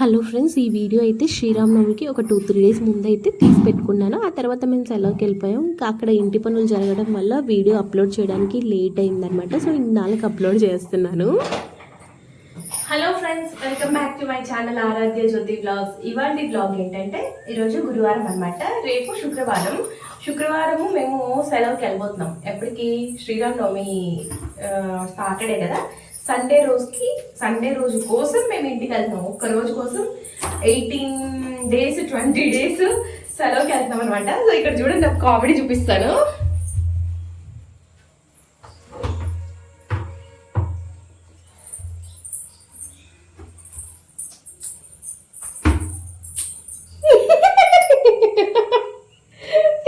Hello friends, ఈ video అయితే శ్రీరామనవమికి ఒక 2-3 డేస్ ముందు అయితే తీసి పెట్టుకున్నాను. ఆ తర్వాత మేము సెలవుకి వెళ్ళిపోయాం. ఇంకా అక్కడ ఇంటి పనులు జరగడం వల్ల వీడియో అప్లోడ్ చేయడానికి లేట్ అయిందనమాట. సో ఇన్నాళ్ళకి అప్లోడ్ చేస్తున్నాను. Hello friends, welcome back to my channel Aradhya Jyothi blogs. ఇవాళ బ్లాగ్ ఏంటంటే ఈరోజు గురువారం అనమాట. రేపు శుక్రవారము మేము సెలవుకి వెళ్ళిపోతున్నాం. ఎప్పటికి శ్రీరామనవమి సాటర్డే కదా, సండే రోజు కోసం మేము ఇంటికి వెళ్తాం. ఒక్క రోజు కోసం 18 డేస్ 20 డేస్ సెలవుకి వెళ్తాం అనమాట. సో ఇక్కడ చూడండి, నాకు కామెడీ చూపిస్తాను.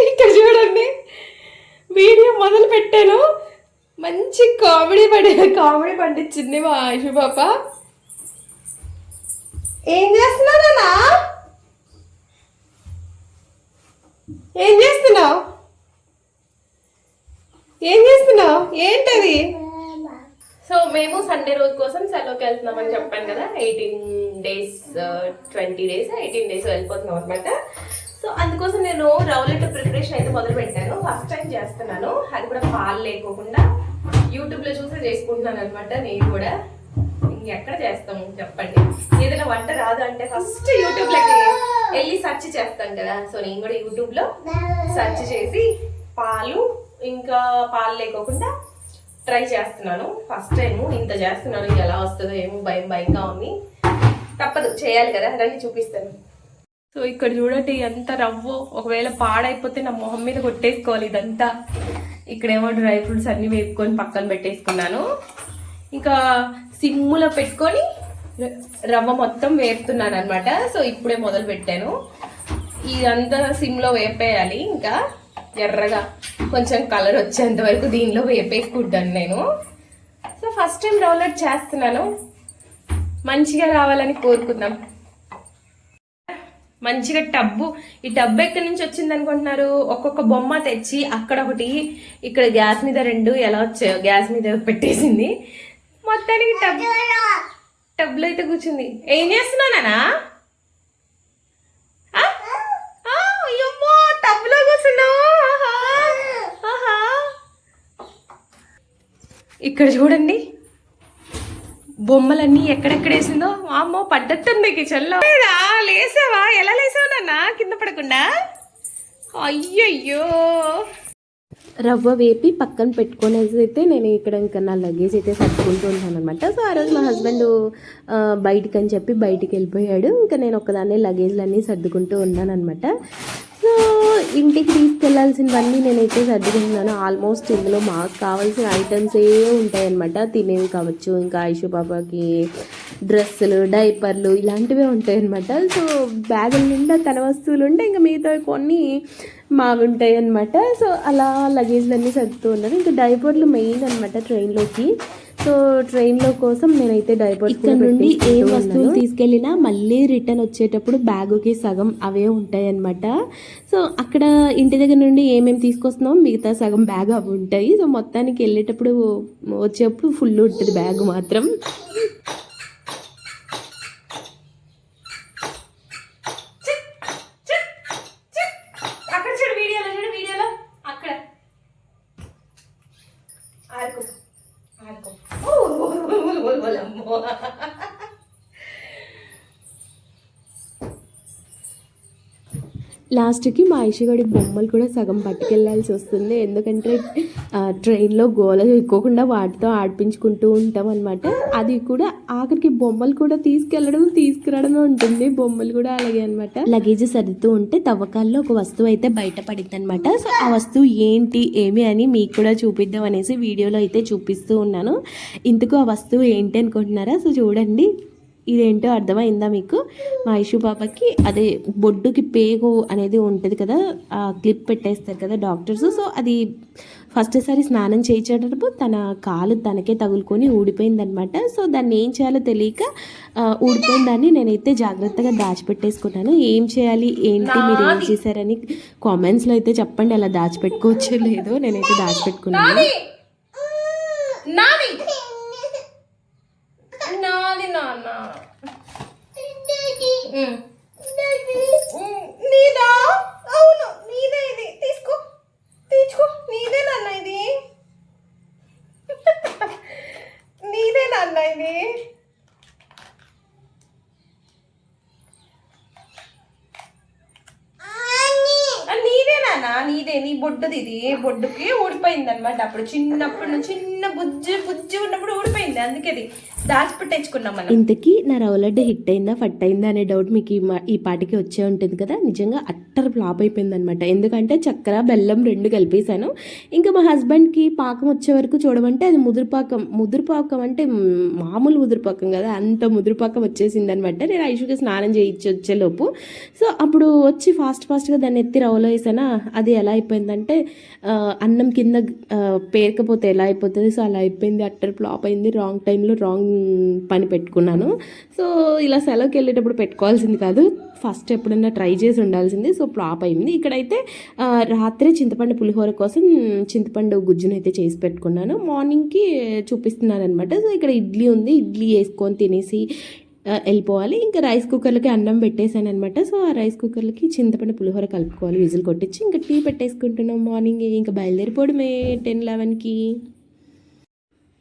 ఇక్కడ చూడండి, వీడియో మొదలు పెట్టాను, మంచి కామెడీ పండించింది మా ఆయుషు పాప. ఏం చేస్తున్నానా? ఏం చేస్తున్నావు? ఏంటది? సో మేము సండే రోజు కోసం సెలవుకి వెళ్తున్నామని చెప్పాను కదా. 18 డేస్ 20 డేస్ 18 డేస్ వెళ్ళిపోతున్నాం అనమాట. సో అందుకోసం నేను రవ్వలెట్ ప్రిపరేషన్ అయితే మొదలు పెట్టాను. ఫస్ట్ టైం చేస్తున్నాను, అది కూడా పాలు లేకోకుండా యూట్యూబ్ లో చూసి చేసుకుంటున్నాను అనమాట. నేను కూడా ఇంకెక్కడ చేస్తాము చెప్పండి, ఏదైనా వంట రాదు అంటే ఫస్ట్ యూట్యూబ్ లోకి వెళ్ళి సెర్చ్ చేస్తాం కదా. సో నేను కూడా యూట్యూబ్ లో సెర్చ్ చేసి పాలు లేకోకుండా ట్రై చేస్తున్నాను. ఫస్ట్ టైం ఇంత చేస్తున్నాను, ఎలా వస్తుందో ఏమో భయంగా ఉంది. తప్పదు, చేయాలి కదా, రండి చూపిస్తాను. సో ఇక్కడ చూడండి, ఎంత రవ్వ. ఒకవేళ పాడైపోతే నా మొహం మీద కొట్టేసుకోవాలి ఇదంతా. ఇక్కడేమో డ్రై ఫ్రూట్స్ అన్ని వేపుకొని పక్కన పెట్టేసుకున్నాను. ఇంకా సిమ్ములో పెట్టుకొని రవ్వ మొత్తం వేపుతున్నాను అనమాట. సో ఇప్పుడే మొదలు పెట్టాను. ఇదంతా సిమ్లో వేపేయాలి. ఇంకా ఎర్రగా కొంచెం కలర్ వచ్చేంత వరకు దీనిలో వేపేసుకుంటాను నేను. సో ఫస్ట్ టైం రవ్వలెట్ చేస్తున్నాను, మంచిగా రావాలని కోరుకుందాం. మంచిగా ఈ టబ్బు ఎక్కడి నుంచి వచ్చింది అనుకుంటున్నారు? ఒక్కొక్క బొమ్మ తెచ్చి అక్కడ ఒకటి, ఇక్కడ గ్యాస్ మీద 2 ఎలా వచ్చాయో గ్యాస్ మీద పెట్టేసింది. మొత్తానికి టబ్లో అయితే కూర్చుంది. ఏం చేస్తున్నానా? అయ్యమ్మో, టబ్లో కూర్చున్నావు. ఇక్కడ చూడండి, బొమ్మలన్నీ ఎక్కడెక్కడ వేసిందో. అమ్మో, పడ్డట్టుంది కిచెన్లో. లేసావా? ఎలా లేసావు నాన్న కింద పడకుండా? అయ్యయ్యో. రవ్వ వేపి పక్కన పెట్టుకునేసి అయితే నేను ఇక్కడ ఇంకా నా లగేజ్ అయితే సర్దుకుంటూ ఉంటాను అనమాట. సో ఆ రోజు మా హస్బెండ్ బయటికి అని చెప్పి బయటికి వెళ్ళిపోయాడు. ఇంకా నేను ఒక్కదాన్నే లగేజ్లన్నీ సర్దుకుంటూ ఉన్నాను అనమాట. సో ఇంటికి తీసుకెళ్లాల్సినవన్నీ నేనైతే సర్దుకుంటున్నాను. ఆల్మోస్ట్ ఇందులో మాకు కావాల్సిన ఐటమ్స్ ఉంటాయన్నమాట. తినేవి కావచ్చు, ఇంకా ఆయుషు పాపకి డ్రెస్సులు, డైపర్లు ఇలాంటివే ఉంటాయన్నమాట. సో బ్యాగుల నిండా తన వస్తువులు ఉంటాయి, ఇంకా మిగతా కొన్ని మావి ఉంటాయి అనమాట. సో అలా లగేజ్లన్నీ సర్దుతూ ఉన్నాను. ఇంకా డైపర్లు మెయిన్ అనమాట ట్రైన్లోకి. సో ట్రైన్లో కోసం నేనైతే డైపర్ ఇక్కడ నుండి ఏ వస్తువులు తీసుకెళ్ళినా మళ్ళీ రిటర్న్ వచ్చేటప్పుడు బ్యాగుకి సగం అవే ఉంటాయి అనమాట. సో అక్కడ ఇంటి దగ్గర నుండి ఏమేమి తీసుకొస్తున్నామో మిగతా సగం బ్యాగ్ అవి ఉంటాయి. సో మొత్తానికి వెళ్ళేటప్పుడు వచ్చేటప్పుడు ఫుల్ ఉంటుంది బ్యాగ్ మాత్రం. లాస్ట్కి మా ఐషిగడి బొమ్మలు కూడా సగం పట్టుకెళ్ళాల్సి వస్తుంది. ఎందుకంటే ట్రైన్లో గోల ఎక్కువకుండా వాటితో ఆడిపించుకుంటూ ఉంటాం అనమాట. అది కూడా ఆఖరికి బొమ్మలు కూడా తీసుకురావడమే ఉంటుంది. బొమ్మలు కూడా అలాగే అనమాట. లగేజ్ సర్దుతూ ఉంటే తవ్వకాల్లో ఒక వస్తువు అయితే బయటపడింది అనమాట. సో ఆ వస్తువు ఏమి అని మీకు కూడా చూపిద్దాం అనేసి వీడియోలో అయితే చూపిస్తూ ఉన్నాను. ఇందుకు ఆ వస్తువు ఏంటి అనుకుంటున్నారా? సో చూడండి, ఇదేంటో అర్థమైందా మీకు? మా ఐషు పాపకి అదే బొడ్డుకి పేగు అనేది ఉంటుంది కదా, ఆ క్లిప్ పెట్టేస్తారు కదా డాక్టర్స్. సో అది ఫస్ట్ సారి స్నానం చేయించేటప్పుడు తన కాలు తనకే తగులుకొని ఊడిపోయిందనమాట. సో దాన్ని ఏం చేయాలో తెలియక ఊడిపోయిన దాన్ని నేనైతే జాగ్రత్తగా దాచిపెట్టేసుకున్నాను. ఏం చేయాలి ఏంటి, మీరు ఏం చేశారని కామెంట్స్లో అయితే చెప్పండి. అలా దాచిపెట్టుకోవచ్చు లేదో, నేనైతే దాచిపెట్టుకున్నాను. నాది నాన్న నీదా? అవును నీదే, ఇది తీసుకో తీసుకో. నీదే నాన్న ఇది. నీదే నాన్న ఇది. నీదే నాన్న, నీదే. నీ బొడ్డుది ఇది. బొడ్డుకి ఊడిపోయింది అనమాట. అప్పుడు చిన్నప్పుడు చిన్న బుజ్జి బుజ్జి ఉన్నప్పుడు ఊడిపోయింది, అందుకే అది దాచిపెట్టేసుకున్నాం మనం. ఇంతకీ నా రవ్వ లడ్డు హిట్ అయిందా ఫట్ అయిందా అనే డౌట్ మీకు ఈ పాటికి వచ్చే ఉంటుంది కదా. నిజంగా అట్టర్ ఫ్లాప్ అయిపోయింది అనమాట. ఎందుకంటే చక్కెర బెల్లం రెండు కలిపేశాను. ఇంకా మా హస్బెండ్కి పాకం వచ్చే వరకు చూడమంటే అది ముదురుపాకం అంటే మామూలు ముదురుపాకం కదా, అంత ముదురుపాకం వచ్చేసింది అనమాట. నేను ఐషుకి స్నానం చేయించి వచ్చేలోపు. సో అప్పుడు వచ్చి ఫాస్ట్గా దాన్ని ఎత్తి రవ్వలో వేసానా, అది ఎలా అయిపోయిందంటే అన్నం కింద పేరకపోతే ఎలా అయిపోతుంది, సో అలా అయిపోయింది. అట్టర్ ఫ్లాప్ అయింది. రాంగ్ టైంలో రాంగ్ పని పెట్టుకున్నాను. సో ఇలా సెలవుకి వెళ్ళేటప్పుడు పెట్టుకోవాల్సింది కాదు, ఫస్ట్ ఎప్పుడన్నా ట్రై చేసి ఉండాల్సింది. సో ఫ్లాప్ అయింది. ఇక్కడైతే రాత్రి చింతపండు పులిహోర కోసం చింతపండు గుజ్జును అయితే చేసి పెట్టుకున్నాను. మార్నింగ్కి చూపిస్తున్నాను అనమాట. సో ఇక్కడ ఇడ్లీ ఉంది, ఇడ్లీ వేసుకొని తినేసి వెళ్ళిపోవాలి. ఇంకా రైస్ కుక్కర్లకి అన్నం పెట్టేశాను అనమాట. సో ఆ రైస్ కుక్కర్లకి చింతపండు పులిహోర కలుపుకోవాలి, విజిల్ కొట్టించి ఇంకా టీ పెట్టేసుకుంటున్నాం. మార్నింగ్ ఇంకా బయలుదేరిపోవడమే 10-11కి.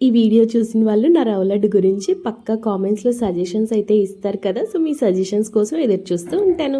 ఈ వీడియో చూసిన వాళ్ళు నా రవ్వ లడ్డు గురించి పక్కా కామెంట్స్లో సజెషన్స్ అయితే ఇస్తారు కదా. సో మీ సజెషన్స్ కోసం ఎదురు చూస్తూ ఉంటాను.